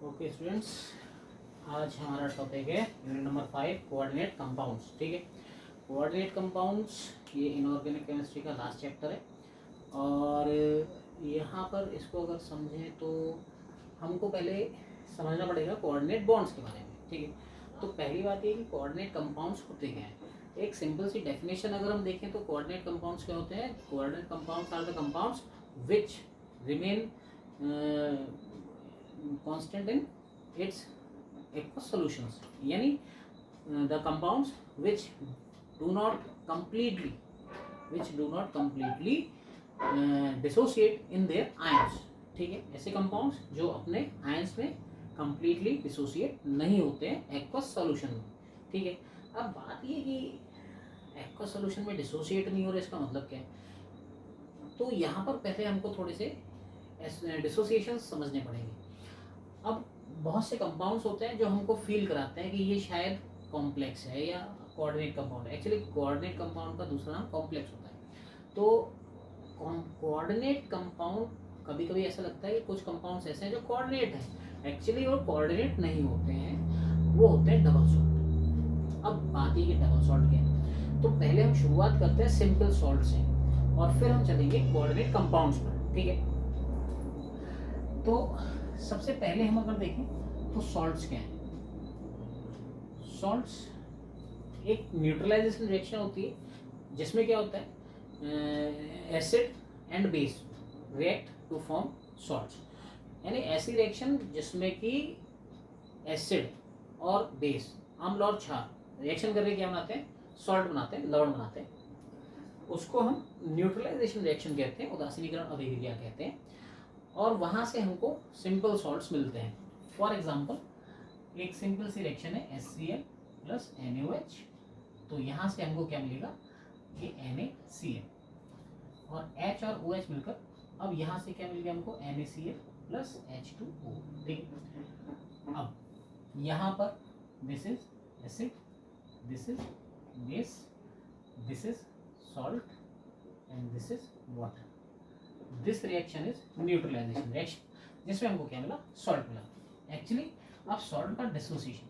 Okay students, आज हमारा topic है यूनिट नंबर 5 कोऑर्डिनेट कंपाउंड्स। ठीक है, कोऑर्डिनेट कंपाउंड्स ये इनऑर्गेनिक केमिस्ट्री का लास्ट चैप्टर है और यहाँ पर इसको अगर समझें तो हमको पहले समझना पड़ेगा कोऑर्डिनेट बॉन्ड्स के बारे में। ठीक है, तो पहली बात ये कि कोऑर्डिनेट कंपाउंड्स होते क्या हैं। एक सिंपल सी डेफिनेशन अगर हम देखें तो कोऑर्डिनेट कंपाउंड्स क्या होते हैं। Coordinate compounds are the compounds which remain constant in its aqueous solutions, यानी the compounds which do not completely dissociate in their ions। ठीक है, ऐसे compounds जो अपने ions में completely dissociate नहीं होते हैं aqueous solution में। ठीक है, अब बात ये कि aqueous solution में dissociate नहीं हो रहा, इसका मतलब क्या है। तो यहाँ पर पहले हमको थोड़े से डिसोसिएशन समझने पड़ेंगे। अब बहुत से कंपाउंड्स होते हैं जो हमको फील कराते हैं कि ये शायद कॉम्प्लेक्स है या कोऑर्डिनेट कंपाउंड है। एक्चुअली कोऑर्डिनेट कंपाउंड का दूसरा नाम कॉम्प्लेक्स होता है। तो कोऑर्डिनेट कंपाउंड कभी कभी ऐसा लगता है कि कुछ कंपाउंड्स ऐसे हैं जो कोऑर्डिनेट हैं, एक्चुअली वो कोऑर्डिनेट नहीं होते हैं, वो होते हैं डबल सॉल्ट। अब बात ये कि डबल सॉल्ट क्या है, तो पहले हम शुरुआत करते हैं सिंपल सॉल्ट से और फिर हम चलेंगे कोऑर्डिनेट कंपाउंड्स पर। ठीक है, तो सबसे पहले हम अगर देखें तो सॉल्ट्स क्या हैं। सॉल्ट्स एक न्यूट्रलाइजेशन रिएक्शन होती है जिसमें क्या होता है, acid and base react to form salts, यानी ऐसी रिएक्शन जिसमें कि एसिड और बेस, अम्ल और क्षार रिएक्शन करके क्या बनाते हैं, सॉल्ट बनाते हैं, लवण बनाते हैं। उसको हम न्यूट्रलाइजेशन रिएक्शन कहते हैं, उदासीनीकरण अभिक्रिया कहते हैं, और वहाँ से हमको सिंपल सॉल्ट्स मिलते हैं। फॉर एग्जांपल एक सिंपल सी रिएक्शन है HCl प्लस NaOH, तो यहाँ से हमको क्या मिलेगा, ये NaCl और H और OH मिलकर अब यहाँ से क्या मिल गया हमको, NaCl प्लस H2O। ठीक, अब यहाँ पर this is acid, this is base, this is salt and this is water. This reaction is neutralization reaction, जिसमें हमको क्या मिला, सॉल्ट मिला। एक्चुअली अब सॉल्ट का डिसोसिएशन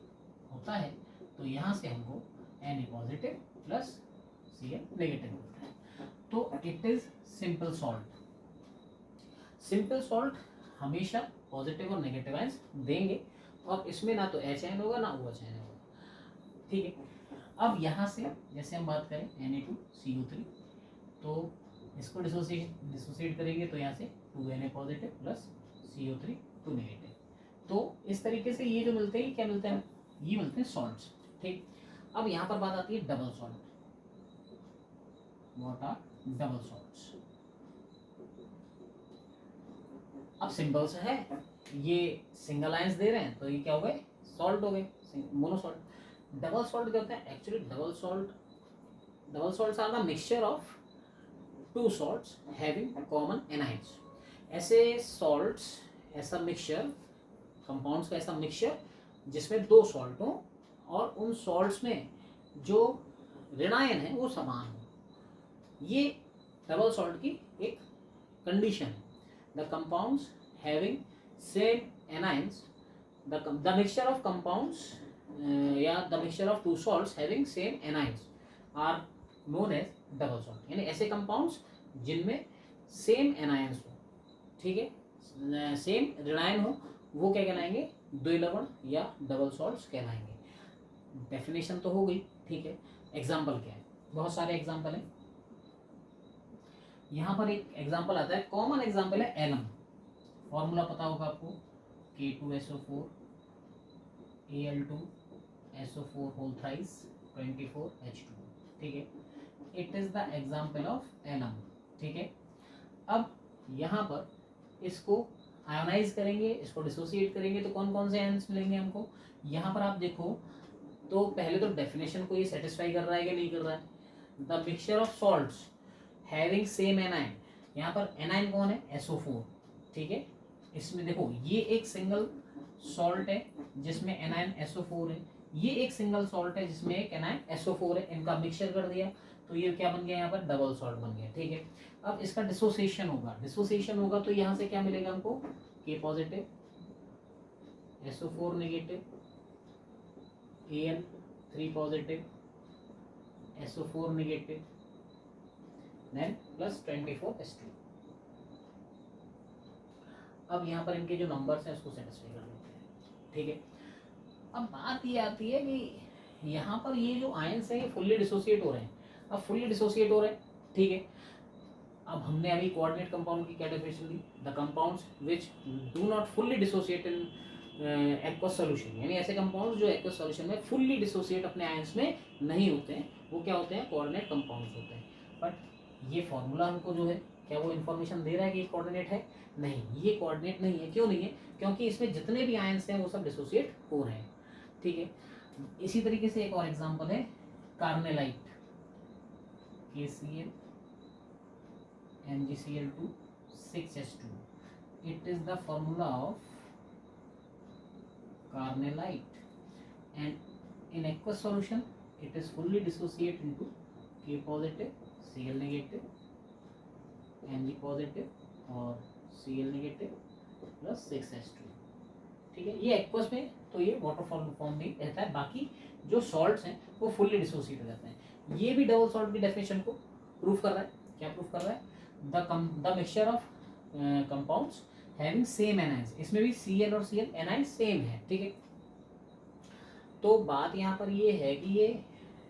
होता है तो यहाँ से हमको Na positive plus Cl negative मिलता है, तो it is simple salt. Simple salt हमेशा पॉजिटिव और नेगेटिव आयंस देंगे और इसमें ना तो H होगा ना OH होगा। ठीक है, अब यहाँ से जैसे हम बात करें Na2CO3, तो इसको डिसोसिएट करेंगे तो यहाँ से 2Na positive plus CO3 2 negative. तो इस तरीके से ये जो मिलते हैं, क्या मिलते हैं, ये मिलते हैं सॉल्ट्स। ठीक, अब यहाँ पर बात आती है double salt. What are double salts. अब सिंपल से है, ये सिंगल आयंस दे रहे हैं तो ये क्या हो गए, सॉल्ट हो गए, मोनोसॉल्ट। डबल सॉल्ट क्या होता है, actually double salts are the mixture of two salts having common anions. ऐसे सॉल्ट्स, ऐसा मिक्सचर, कंपाउंड्स का ऐसा मिक्सचर जिसमें दो सॉल्ट हो और उन सॉल्ट्स में जो ऋणायन है वो समान हो, ये डबल सॉल्ट की एक कंडीशन है। The compounds having same anions, the mixture of compounds या the mixture of two salts having same anions are known as double salt, यानी ऐसे कंपाउंड्स जिनमें सेम एनायंस हो, ठीक है, सेम ऋणायन हो, वो क्या कहलाएंगे, द्वि लवण या डबल सॉल्ट्स कहलाएंगे। डेफिनेशन तो हो गई। ठीक है, एग्जाम्पल क्या है, बहुत सारे एग्जाम्पल हैं। यहाँ पर एक एग्जाम्पल आता है, कॉमन एग्जाम्पल है एलम। फॉर्मूला पता होगा आपको, K2SO4 Al2SO4 whole thrice 24H2। ठीक है, it is the example of alum. ठीक है, अब यहाँ पर इसको आयोनाइज करेंगे, इसको डिसोसिएट करेंगे तो कौन कौन से आयंस मिलेंगे हमको। यहाँ पर आप देखो तो पहले तो डेफिनेशन को ये सेटिस्फाई कर रहा है कि नहीं कर रहा है। The mixture of salts having same A9, यहाँ पर एनाइन कौन है, SO4। ठीक है, इसमें देखो ये एक सिंगल सॉल्ट है जिसमें एनाइन SO4 है, ये एक सिंगल सॉल्ट है जिसमें एक एनाइन SO4 है, इनका मिक्सचर कर दिया तो ये क्या बन गया, यहाँ पर डबल सॉल्ट बन गया। ठीक है, अब इसका डिसोसिएशन होगा तो यहाँ से क्या मिलेगा हमको, K positive SO4 negative, Al 3 positive, SO4 negative, then plus 24 H2। अब यहाँ पर इनके जो नंबर्स हैं उसको सेटिस्फाई कर लेते हैं, ठीक है। अब बात ये आती है कि यहाँ पर ये जो आयंस है ये फुल्ली डिसोसिएट हो रहे हैं। अब फुल्ली डिसोसिएट हो रहे हैं, ठीक है। अब हमने अभी कोऑर्डिनेट कंपाउंड की क्या definition the, the compounds which do not fully dissociate in aqueous solution, यानी ऐसे कंपाउंड्स जो एक्वस सॉल्यूशन में फुल्ली डिसोसिएट अपने आयंस में नहीं होते हैं, वो क्या होते हैं, कोऑर्डिनेट कंपाउंड्स होते हैं। बट ये फॉर्मूला हमको जो है क्या वो इन्फॉर्मेशन दे रहा है कि ये कोऑर्डिनेट है? नहीं, ये कोऑर्डिनेट नहीं है। क्यों नहीं है? क्योंकि इसमें जितने भी आयंस हैं वो सब डिसोसिएट हो रहे हैं, ठीक है। इसी तरीके से एक और एग्जांपल है carnallite, KCl MgCl2 6H2, it is the formula of carnellite, and in aqueous solution it is fully dissociate into K positive, Cl negative, Mg positive और Cl negative plus 6H2, ठीक है। ये एक्वस में तो ये water form में रहता है, बाकी जो सॉल्ट्स हैं वो फुल्ली डिसोसिएट हो जाते हैं। ये भी डबल सॉल्ट की डेफिनेशन को प्रूफ कर रहा है। क्या प्रूफ कर रहा है? The mixture of compounds having same anions, इसमें भी Cl और Cl एनाइन सेम है, ठीक है। तो बात यहाँ पर ये है कि ये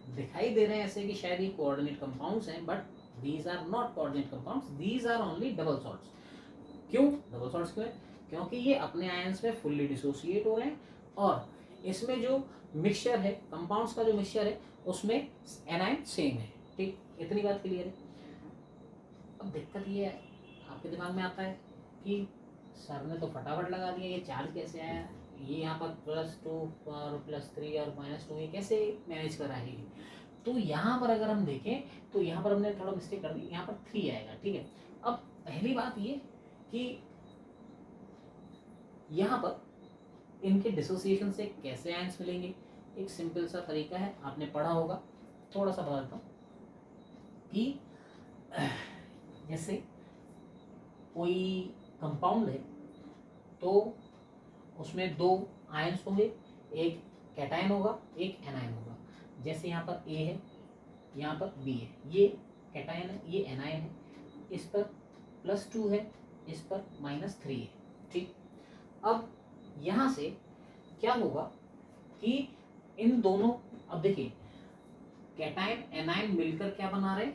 दिखाई दे रहे हैं ऐसे कि शायद ये कोऑर्डिनेट कंपाउंड्स हैं, but these are not coordinate compounds, these are only double salts. क्यों डबल सॉल्ट्स क्यों है? क्योंकि ये अपने आयंस में फुल्ली डिसोसिएट हो रहे हैं और इसमें जो मिक्सचर है, कंपाउंड्स का जो मिक्सचर है उसमें एनाइन सेम है, ठीक। इतनी बात क्लियर है। अब दिक्कत ये है, आपके दिमाग में आता है कि सर ने तो फटाफट लगा दिया, ये चार्ज कैसे आया, ये यहाँ पर +2 और +3 और -2 ये कैसे मैनेज करा है? तो यहाँ पर अगर हम देखें तो यहाँ पर हमने थोड़ा मिस्टेक कर दी, यहाँ पर 3 आएगा, ठीक है। अब पहली बात ये कि यहाँ पर इनके डिसोसिएशन से कैसे आयंस मिलेंगे, एक सिंपल सा तरीका है, आपने पढ़ा होगा, थोड़ा सा बता देता हूँ कि जैसे कोई कंपाउंड है तो उसमें 2 आयंस होंगे, एक कैटायन होगा एक एनायन होगा। जैसे यहाँ पर A है, यहाँ पर B है, ये कैटायन है ये एनायन है, इस पर +2 है इस पर -3 है, ठीक। अब यहाँ से क्या होगा कि इन दोनों, अब देखिए कैटायन एनायन मिलकर क्या बना रहे,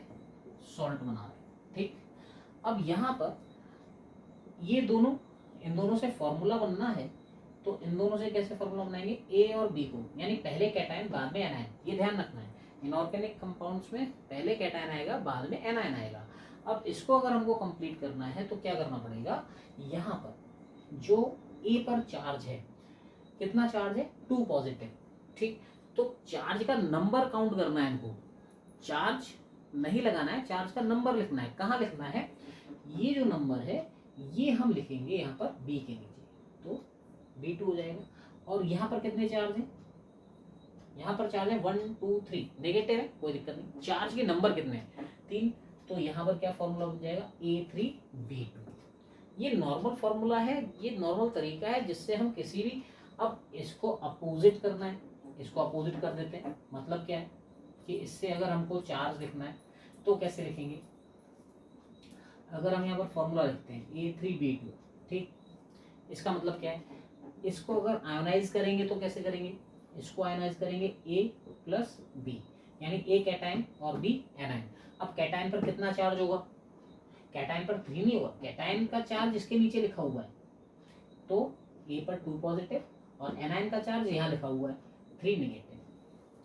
सॉल्ट बना रहे, ठीक। अब यहाँ पर ये दोनों, इन दोनों से फॉर्मूला बनना है तो इन दोनों से कैसे फॉर्मूला बनाएंगे, A और B को, यानी पहले कैटायन बाद में एनायन, ये ध्यान रखना है। इनऑर्गेनिक कंपाउंड्स में पहले कैटायन आएगा बाद में एनायन आएगा। अब इसको अगर हमको कंप्लीट करना है तो क्या करना पड़ेगा, यहाँ पर जो A पर चार्ज है, कितना चार्ज है, 2 पॉजिटिव, ठीक। तो चार्ज का नंबर काउंट करना है हमको, चार्ज नहीं लगाना है, चार्ज का नंबर लिखना है। कहाँ लिखना है, ये जो नंबर है ये हम लिखेंगे यहाँ पर B के नीचे, तो B2 हो जाएगा। और यहाँ पर कितने चार्ज हैं, यहाँ पर चार्ज है 1 2 3, नेगेटिव है कोई दिक्कत नहीं, चार्ज के नंबर कितने हैं, 3, तो यहाँ पर क्या फॉर्मूला बन जाएगा, A3B2। ये नॉर्मल फॉर्मूला है, ये नॉर्मल तरीका है जिससे हम किसी भी, अब इसको अपोजिट करना है, इसको अपोजिट कर देते हैं। मतलब क्या है कि इससे अगर हमको चार्ज लिखना है तो कैसे लिखेंगे, अगर हम यहाँ पर फॉर्मूला लिखते हैं A3B2, ठीक। इसका मतलब क्या है, इसको अगर आयोनाइज करेंगे तो कैसे करेंगे, इसको आयोनाइज करेंगे A + B, यानी A कैटायन और B एनायन। अब कैटायन पर कितना चार्ज होगा, कैटायन पर 3 नहीं होगा, कैटायन का चार्ज इसके नीचे लिखा हुआ है, तो A पर 2 पॉजिटिव और एनायन का चार्ज यहाँ लिखा हुआ है 3 नेगेटिव,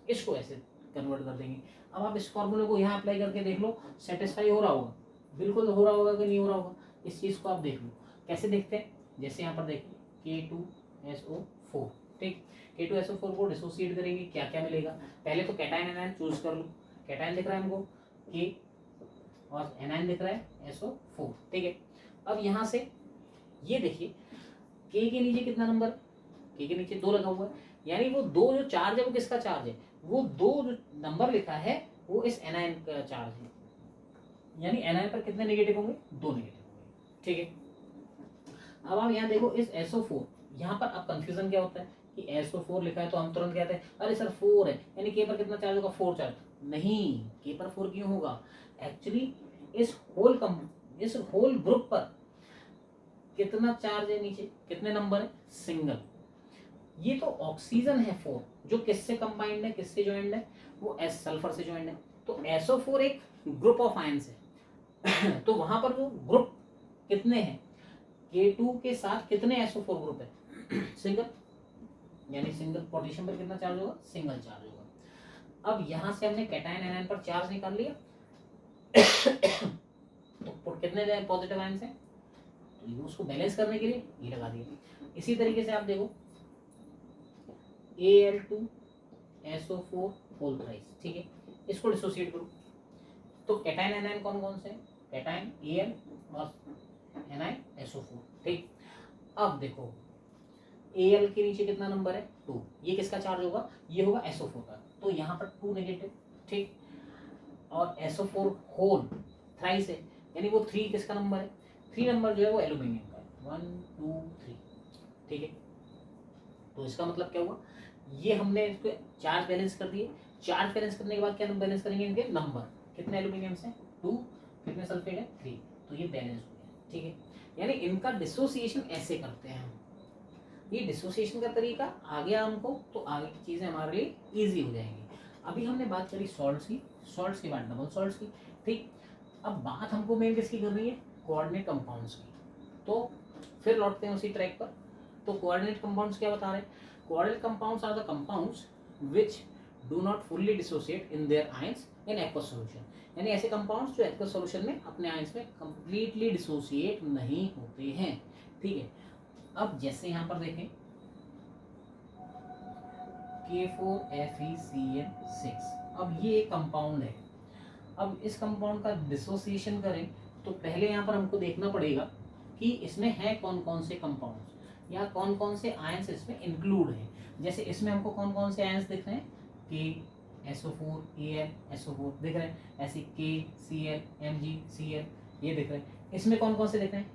इसको ऐसे कन्वर्ट कर देंगे। अब आप इस फॉर्मूले को यहाँ अप्लाई करके देख लो, सेटिस्फाई हो रहा होगा, बिल्कुल हो रहा होगा कि नहीं हो रहा होगा, इस चीज़ को आप देख लो। कैसे देखते हैं, जैसे यहाँ पर देखिए K2SO4, ठीक। K2SO4 को डिसोसिएट करेंगे, क्या क्या मिलेगा, पहले तो कैटायन एनायन चूज कर लो, कैटायन दिख रहा है हमको K और एनायन दिख रहा है SO4, ठीक है। अब यहाँ से ये देखिए K के नीचे कितना नंबर, K के नीचे 2 लगा हुआ है, यानी वो 2 जो चार्ज है वो किसका चार्ज है, वो 2 जो नंबर लिखा है वो इस एनायन का चार्ज है, यानी एनायन पर कितने नेगेटिव होंगे, 2 नेगेटिव होंगे, ठीक है। अब आप यहाँ देखो इस SO4, यहाँ पर अब कंफ्यूजन क्या होता है कि SO4 लिखा है तो हम तुरंत कहते हैं अरे सर 4 है, यानी के पर कितना चार्ज होगा, 4 चार्ज। नहीं, के पर 4 क्यों होगा, एक्चुअली इस होल ग्रुप पर कितना चार्ज है, नीचे कितने नंबर है, सिंगल। ये तो ऑक्सीजन है 4, जो किससे कंबाइंड है, किससे ज्वाइंट है, वो एस सल्फर से ज्वाइंट है। तो SO4 एक ग्रुप ऑफ आयंस है तो वहां पर वो ग्रुप कितने हैं, K2 के साथ कितने SO4 ग्रुप है सिंगल, यानी सिंगल पोटेशियम पर कितना चार्ज होगा, सिंगल चार्ज होगा। अब यहां से हमने कैटायन एनायन पर चार्ज निकाल लिया तो कितने पॉजिटिव आयंस हैं, तो उसको बैलेंस करने के लिए ये लगा दिया। इसी तरीके से आप देखो Al2SO4 होल थ्राइस, ठीक है, इसको डिसोसिएट करो तो कैटायन एनायन कौन कौन से, कैटायन Al और एनायन SO4, ठीक। अब देखो Al के नीचे कितना नंबर है, 2, ये किसका चार्ज होगा, ये होगा SO4 का, तो यहाँ पर 2 नेगेटिव, ठीक। और SO4 होल थ्राइस है, यानी वो 3 किसका नंबर है, 3 नंबर जो है वो एल्यूमिनियम का है, 1 2 3, ठीक है। तो इसका मतलब क्या हुआ, ये हमने इसको चार्ज बैलेंस कर दिए। चार्ज बैलेंस करने के बाद क्या बैलेंस करेंगे, इनके नंबर, कितने एल्यूमिनियम से 2, कितने सल्फेट है 3, तो ये बैलेंस हो गया, ठीक है। यानी इनका डिसोसिएशन ऐसे करते हैं हम, ये डिसोसिएशन का तरीका आ गया हमको, तो आगे की चीज़ें हमारे लिए ईजी हो जाएंगी। अभी हमने बात करी सॉल्ट्स की, सॉल्ट्स के बाद डबल सॉल्ट्स की, ठीक। अब बात हमको मेन किसकी करनी है, कोऑर्डिनेट कंपाउंड्स की। तो फिर लौटते हैं उसी ट्रैक पर। तो कोऑर्डिनेट कंपाउंड्स क्या बता रहे हैं, coordinate compounds are the compounds which do not fully dissociate in their ions in aqueous solution, यानी ऐसे कंपाउंड्स जो एक्वस सॉल्यूशन में अपने आयंस में कंप्लीटली डिसोसिएट नहीं होते हैं, ठीक है। अब जैसे यहाँ पर देखें K4FeCl6, अब ये एक कंपाउंड है। अब इस कंपाउंड का डिसोसिएशन करें तो पहले यहाँ पर हमको देखना पड़ेगा कि इसमें है कौन कौन से कंपाउंड्स या कौन कौन से आयंस इसमें इंक्लूड हैं। जैसे इसमें हमको कौन कौन से आयंस दिख रहे हैं, KSO4 AlSO4 दिख रहे हैं, ऐसे KCl MgCl ये दिख रहे हैं। इसमें कौन कौन से दिख रहे हैं,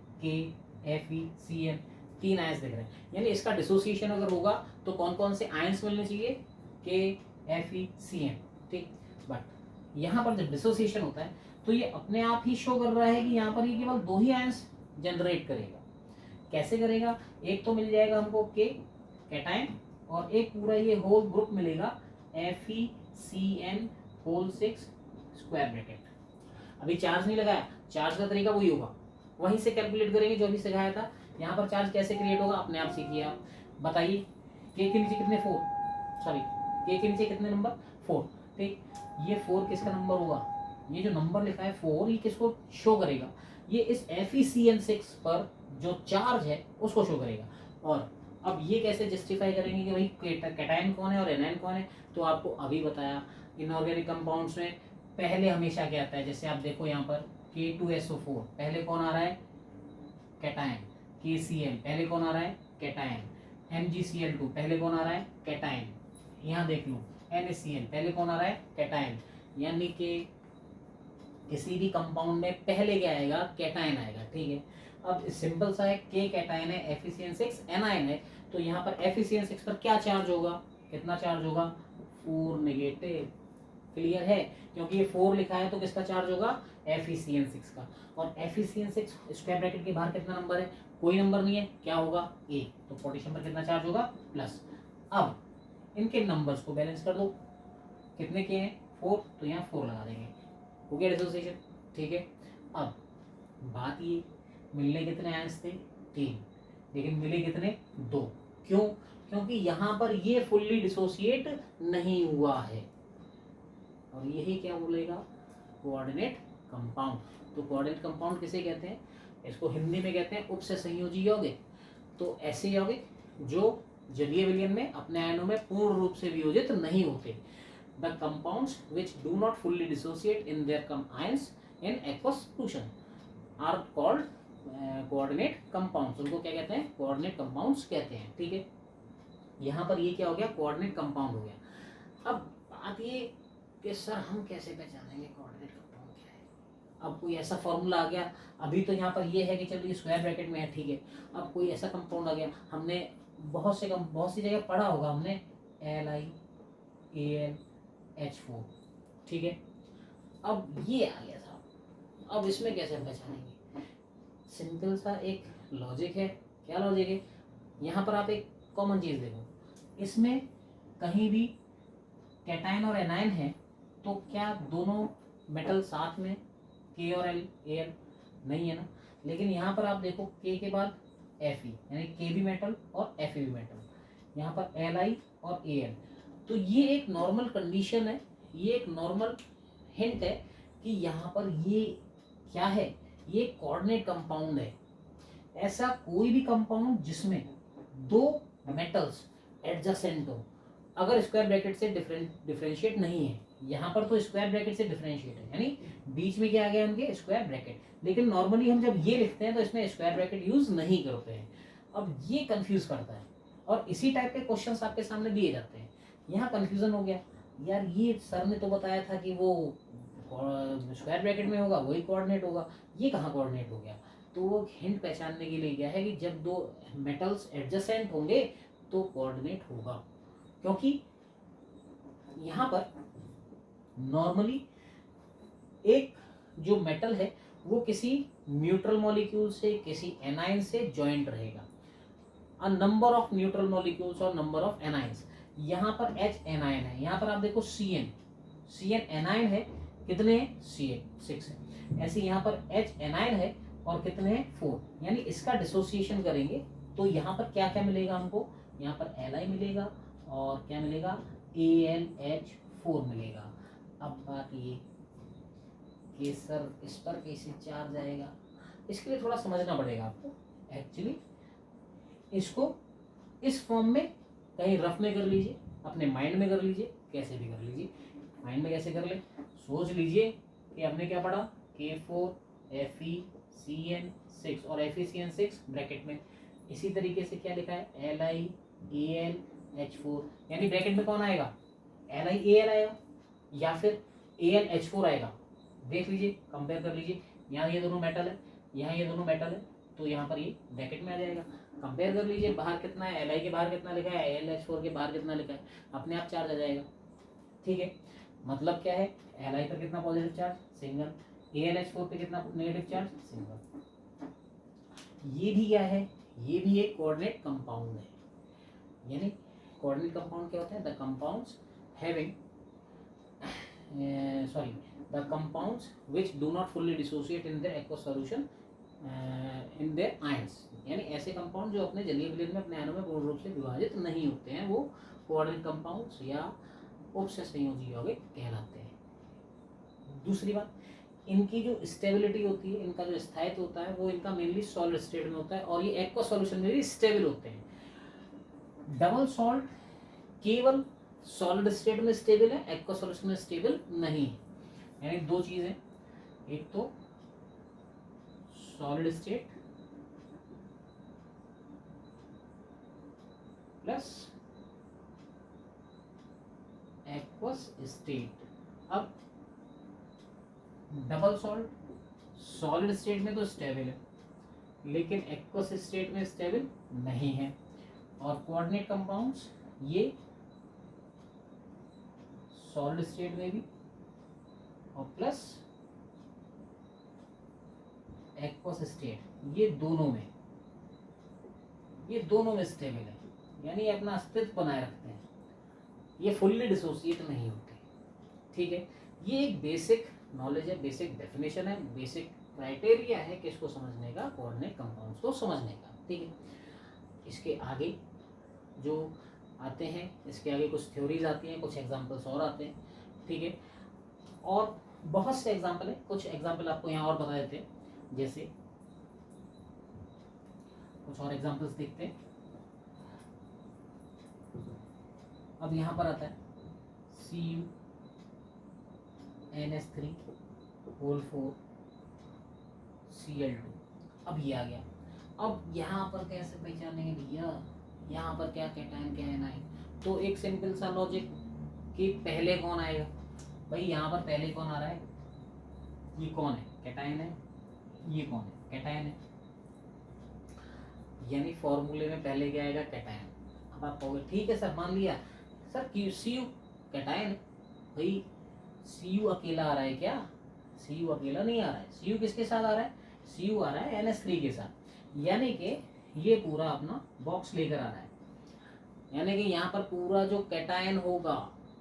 KFeCl, 3 आयंस दिख रहे हैं। यानी इसका डिसोसिएशन अगर होगा तो कौन कौन से आयंस मिलने चाहिए, KFeCl, ठीक। बट यहाँ पर जब डिसोसिएशन होता है तो ये अपने आप ही शो कर रहा है कि यहाँ पर ये केवल 2 ही आयंस जनरेट करेगा। कैसे करेगा, एक तो मिल जाएगा हमको K कैटायन और एक पूरा ये होल ग्रुप मिलेगा FeCN होल 6 स्क्वायर ब्रैकेट। अभी चार्ज नहीं लगाया, चार्ज का तरीका वही होगा, वहीं से कैलकुलेट करेंगे जो भी सिखाया था। यहाँ पर चार्ज कैसे क्रिएट होगा अपने आप सीखिए आप, बताइए। के नीचे कितने 4, सॉरी के नीचे कितने नंबर 4, ठीक। ये 4 किसका नंबर होगा, ये जो नंबर लिखा है 4 ये किसको शो करेगा, ये इस FeCN6 पर जो चार्ज है उसको शो करेगा। और अब ये कैसे जस्टिफाई करेंगे कि भाई कैटायन कौन है और एनायन कौन है, तो आपको अभी बताया इनऑर्गेनिक कंपाउंड्स में पहले हमेशा क्या आता है, जैसे आप देखो यहाँ पर K2SO4 पहले कौन आ रहा है, कैटायन, KCl पहले कौन आ रहा है, कैटायन, MgCl2 पहले कौन आ रहा है, कैटायन, यहाँ देख लो NaCl पहले कौन आ रहा है, कैटायन। यानी कि किसी भी कंपाउंड में पहले क्या आएगा, कैटायन आएगा, ठीक है। अब सिंपल सा है, K कैटायन है, FeCN6 एनायन है, तो यहाँ पर FeCN6 पर क्या चार्ज होगा, कितना चार्ज होगा, 4 नेगेटिव, क्लियर है। क्योंकि ये 4 लिखा है तो किसका चार्ज होगा, FeCN6 का। और FeCN6 स्क्वायर ब्रैकेट के बाहर कितना नंबर है, कोई नंबर नहीं है, क्या होगा A, तो पोटेशियम पर कितना चार्ज होगा, प्लस। अब इनके नंबर्स को बैलेंस कर दो, कितने के हैं 4, तो यहाँ 4 लगा देंगे, हो गया डिसोसिएशन, ठीक है। अब बात ये, मिलने कितने आयंस थे 3, लेकिन मिले कितने 2, क्यों, क्योंकि यहाँ पर ये फुल्ली डिसोसिएट नहीं हुआ है। और यही क्या बोलेगा, कोऑर्डिनेट कंपाउंड। तो कोऑर्डिनेट कंपाउंड किसे कहते हैं, इसको हिंदी में कहते हैं उपसे संयोजी यौगिक। तो ऐसे यौगिक जो जलीय विलयन में अपने आयनों में पूर्ण रूप से वियोजित नहीं होते। The compounds which do not fully dissociate in their ions in aqueous solution are called coordinate compounds. उनको क्या कहते हैं, कोऑर्डिनेट कंपाउंड्स कहते हैं, ठीक है। यहाँ पर ये क्या हो गया, कोऑर्डिनेट कंपाउंड हो गया। अब बात ये कि सर हम कैसे पहचानेंगे कोऑर्डिनेट कंपाउंड क्या है। अब कोई ऐसा फॉर्मूला आ गया, अभी तो यहाँ पर ये है कि चलो ये स्क्वायर ब्रैकेट में है, ठीक है। अब कोई ऐसा कंपाउंड आ गया, हमने बहुत सी जगह पढ़ा होगा हमने LiAlH4, ठीक है। अब ये आ गया साहब, अब इसमें कैसे हम पहचानेंगे? सिंपल सा एक लॉजिक है। क्या लॉजिक है? यहाँ पर आप एक कॉमन चीज़ देखो, इसमें कहीं भी कैटायन और एनायन है तो क्या दोनों मेटल साथ में के और एल एल नहीं है ना। लेकिन यहाँ पर आप देखो के के बाद एफ यानी के भी मेटल और एफ भी मेटल, यहाँ पर एल आई और ए एल। तो ये एक नॉर्मल कंडीशन है, ये एक नॉर्मल हिंट है कि यहाँ पर ये क्या है, ये कोऑर्डिनेट कंपाउंड है। ऐसा कोई भी कंपाउंड जिसमें दो मेटल्स एडजेसेंट हो, अगर स्क्वायर ब्रैकेट से डिफरेंशिएट नहीं है, यहाँ पर तो स्क्वायर ब्रैकेट से डिफरेंशिएट है, यानी बीच में क्या आ गया उनके स्क्वायर ब्रैकेट। लेकिन नॉर्मली हम जब ये लिखते हैं तो इसमें स्क्वायर ब्रैकेट यूज नहीं करते हैं। अब ये कंफ्यूज करता है और इसी टाइप के क्वेश्चंस आपके सामने दिए जाते हैं। यहाँ कंफ्यूजन हो गया, यार ये सर ने तो बताया था कि वो स्क्वायर ब्रैकेट में होगा वही कोऑर्डिनेट होगा, ये कहाँ कोऑर्डिनेट हो गया। तो वो हिंट पहचानने के लिए क्या है कि जब दो मेटल्स एडजेसेंट होंगे तो कोऑर्डिनेट होगा, क्योंकि यहाँ पर नॉर्मली एक जो मेटल है वो किसी न्यूट्रल मॉलिक्यूल से, किसी एनाइन से जॉइंट रहेगा। A number of neutral molecules और नंबर ऑफ एनाइंस। यहाँ पर H एनाइन है, यहाँ पर आप देखो CN एनाइन है, कितने हैं? CN 6 है। ऐसे यहाँ पर H एनाइन है और कितने हैं? 4। यानी इसका डिसोसिएशन करेंगे तो यहाँ पर क्या क्या मिलेगा हमको? यहाँ पर Li मिलेगा और क्या मिलेगा? AlH4 मिलेगा। अब बात ये कि सर इस पर कैसे चार्ज आएगा, इसके लिए थोड़ा समझना पड़ेगा आपको। एक्चुअली इसको इस फॉर्म में कहीं रफ में कर लीजिए, अपने माइंड में कर लीजिए, कैसे भी कर लीजिए। माइंड में कैसे कर ले? सोच लीजिए कि हमने क्या पढ़ा, K4 FeCN6 और FeCN6 ब्रैकेट में। इसी तरीके से क्या लिखा है, LiAlH4, यानी ब्रैकेट में कौन आएगा? LiAl आएगा या फिर AlH4 आएगा। देख लीजिए, कंपेयर कर लीजिए, यहाँ ये दोनों मेटल है, यहाँ ये दोनों मेटल है, तो यहाँ पर ये ब्रैकेट में आ जाएगा। कंपेयर कर लीजिए, बाहर कितना है, Li के बाहर कितना लिखा है, AlH4 के बाहर कितना लिखा है, अपने आप चार्ज आ जाएगा। ठीक है, मतलब क्या है, Li पर कितना पॉजिटिव चार्ज, सिंगल, AlH4 पे कितना नेगेटिव चार्ज, सिंगल। ये भी क्या है, ये भी एक कोऑर्डिनेट कंपाउंड है। यानी कोऑर्डिनेट कंपाउंड क्या होता है? The compounds having the compounds which do not fully dissociate in their aqueous solution in their ions। यानी ऐसे कंपाउंड जो अपने जलीय विलयन में अपने आयनों में पूर्ण रूप से विभाजित नहीं होते हैं, वो कोऑर्डिनेट कंपाउंड्स या उपसंयोजी यौगिक कहलाते हैं। दूसरी बात, इनकी जो स्टेबिलिटी होती है, इनका जो स्थायित्व होता है, वो इनका मेनली सॉलिड स्टेट में होता है और ये एक्वस सॉल्यूशन में भी स्टेबल होते हैं। डबल सॉल्ट केवल सॉलिड स्टेट में स्टेबल है, एक्वस सॉल्यूशन में स्टेबल नहीं है। यानी दो चीजें, एक तो solid state plus aqueous state. अब डबल सॉल्ट सॉलिड स्टेट में तो स्टेबल है लेकिन एक्वस स्टेट में स्टेबल नहीं है, और कोऑर्डिनेट कंपाउंड्स ये सॉलिड स्टेट में भी और प्लस एक्वस स्टेट, ये दोनों में स्टेबल है, यानी अपना अस्तित्व बनाए रखते हैं, ये फुल्ली डिसोसिएट नहीं होते। ठीक है, ये एक बेसिक नॉलेज है, बेसिक डेफिनेशन है, बेसिक क्राइटेरिया है किसको समझने का, कोऑर्डिनेट कंपाउंड्स को समझने का। ठीक है, इसके आगे जो आते हैं, इसके आगे कुछ थ्योरीज आती हैं, कुछ एग्जांपल्स और आते हैं। ठीक है, और बहुत से एग्जांपल है, कुछ एग्जांपल आपको यहाँ और बता देते हैं, जैसे कुछ और एग्जांपल्स देखते हैं। अब यहाँ पर आता है CuNH3 4Cl2। अब ये आ गया। अब यहाँ पर कैसे पहचानेंगे भैया, यहाँ पर क्या कैटायन क्या एनायन? तो एक सिंपल सा लॉजिक कि पहले कौन आएगा भाई, यहाँ पर पहले कौन आ रहा है, ये कौन है, कैटायन है, ये कौन है, कैटायन है। यानी फॉर्मूले में पहले क्या आएगा, कैटायन। आप कहोगे ठीक है सर मान लिया सर कि सी यू कैटायन, भाई सी यू अकेला आ रहा है क्या? सी यू अकेला नहीं आ रहा है, सी यू किसके साथ आ रहा है? सी यू आ रहा है NH3 के साथ, यानी कि ये पूरा अपना बॉक्स लेकर आ रहा है, यानी कि यहाँ पर पूरा जो कैटायन होगा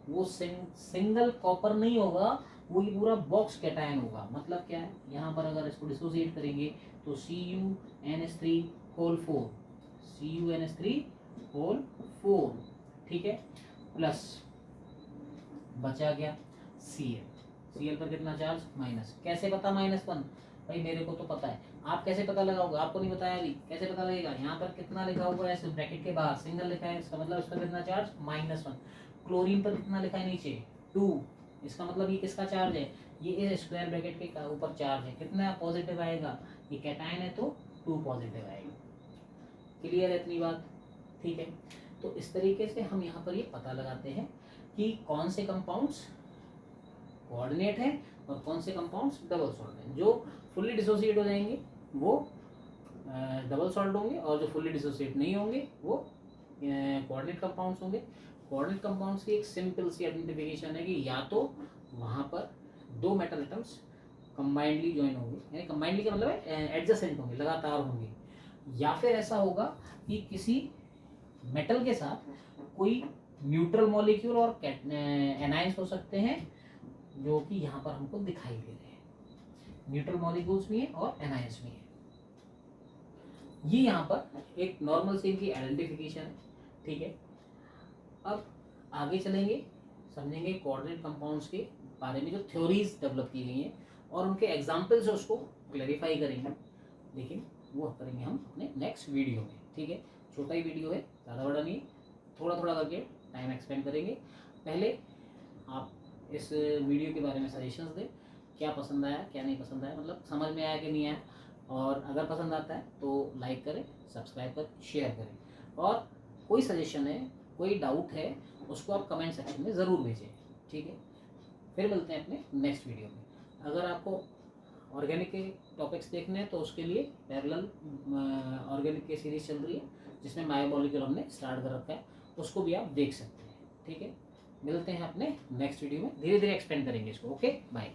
वो सिंगल कॉपर नहीं होगा, वो ये पूरा बॉक्स कैटायन होगा। मतलब क्या है, यहाँ पर अगर इसको डिसोसिएट करेंगे तो CuNH3 होल 4, CuNH3 होल 4, ठीक है, प्लस बचा गया Cl पर कितना चार्ज? माइनस। कैसे पता -1? भाई मेरे को तो पता है, आप कैसे पता लगाओगे? आपको नहीं बताया अभी, कैसे पता लगेगा? यहाँ पर कितना लिखा हुआ है, ब्रैकेट के बाहर सिंगल लिखा है, इसका मतलब इसका कितना चार्ज? -1। क्लोरीन पर कितना लिखा है नीचे? 2, इसका मतलब ये किसका चार्ज है? ये इस स्क्वायर ब्रैकेट के ऊपर चार्ज है, कितना पॉजिटिव आएगा? ये कैटायन है तो 2 पॉजिटिव आएगा। क्लियर है इतनी बात? ठीक है, तो इस तरीके से हम यहाँ पर ये पता लगाते हैं कि कौन से कंपाउंड्स कोऑर्डिनेट हैं और कौन से कंपाउंड्स डबल सॉल्ट हैं। जो फुल्ली डिसोसिएट हो जाएंगे वो डबल सॉल्ट होंगे, और जो फुल्ली डिसोसिएट नहीं होंगे वो कोऑर्डिनेट कंपाउंड्स होंगे। कोऑर्डिनेट कंपाउंड्स की एक सिंपल सी आइडेंटिफिकेशन है कि या तो वहाँ पर 2 मेटल एटम्स कंबाइंडली ज्वाइन होंगे, यानी कंबाइंडली का मतलब है एडजेसेंट होंगे, लगातार होंगे, या फिर ऐसा होगा कि किसी मेटल के साथ कोई न्यूट्रल मॉलिक्यूल और एनायंस हो सकते हैं, जो कि यहाँ पर हमको दिखाई दे रहे हैं। न्यूट्रल मॉलिक्यूल्स भी हैं और एनायंस भी हैं। ये यहाँ पर एक नॉर्मल सी इनकी आइडेंटिफिकेशन है, ठीक है। अब आगे चलेंगे, समझेंगे कोऑर्डिनेट कंपाउंड्स के बारे में जो थ्योरीज डेवलप की गई हैं और उनके एग्जाम्पल्स उसको क्लैरिफाई करेंगे, लेकिन वो करेंगे हम अपने नेक्स्ट वीडियो में, ठीक है। छोटा ही वीडियो है, ज़्यादा बड़ा नहीं, थोड़ा थोड़ा करके टाइम एक्सपेंड करेंगे। पहले आप इस वीडियो के बारे में सजेशंस दें, क्या पसंद आया क्या नहीं पसंद आया, मतलब समझ में आया कि नहीं आया, और अगर पसंद आता है तो लाइक करें, सब्सक्राइब करें, शेयर करें, और कोई सजेशन है, कोई डाउट है, उसको आप कमेंट सेक्शन में ज़रूर भेजें, ठीक है। फिर मिलते हैं अपने नेक्स्ट वीडियो में। अगर आपको ऑर्गेनिक के टॉपिक्स देखने हैं तो उसके लिए पैरेलल ऑर्गेनिक की सीरीज चल रही है, जिसमें बायोमॉलिक्यूल हमने स्टार्ट कर रखा है, उसको भी आप देख सकते हैं, ठीक है। मिलते हैं अपने नेक्स्ट वीडियो में, धीरे धीरे एक्सपेंड करेंगे इसको। Okay, bye.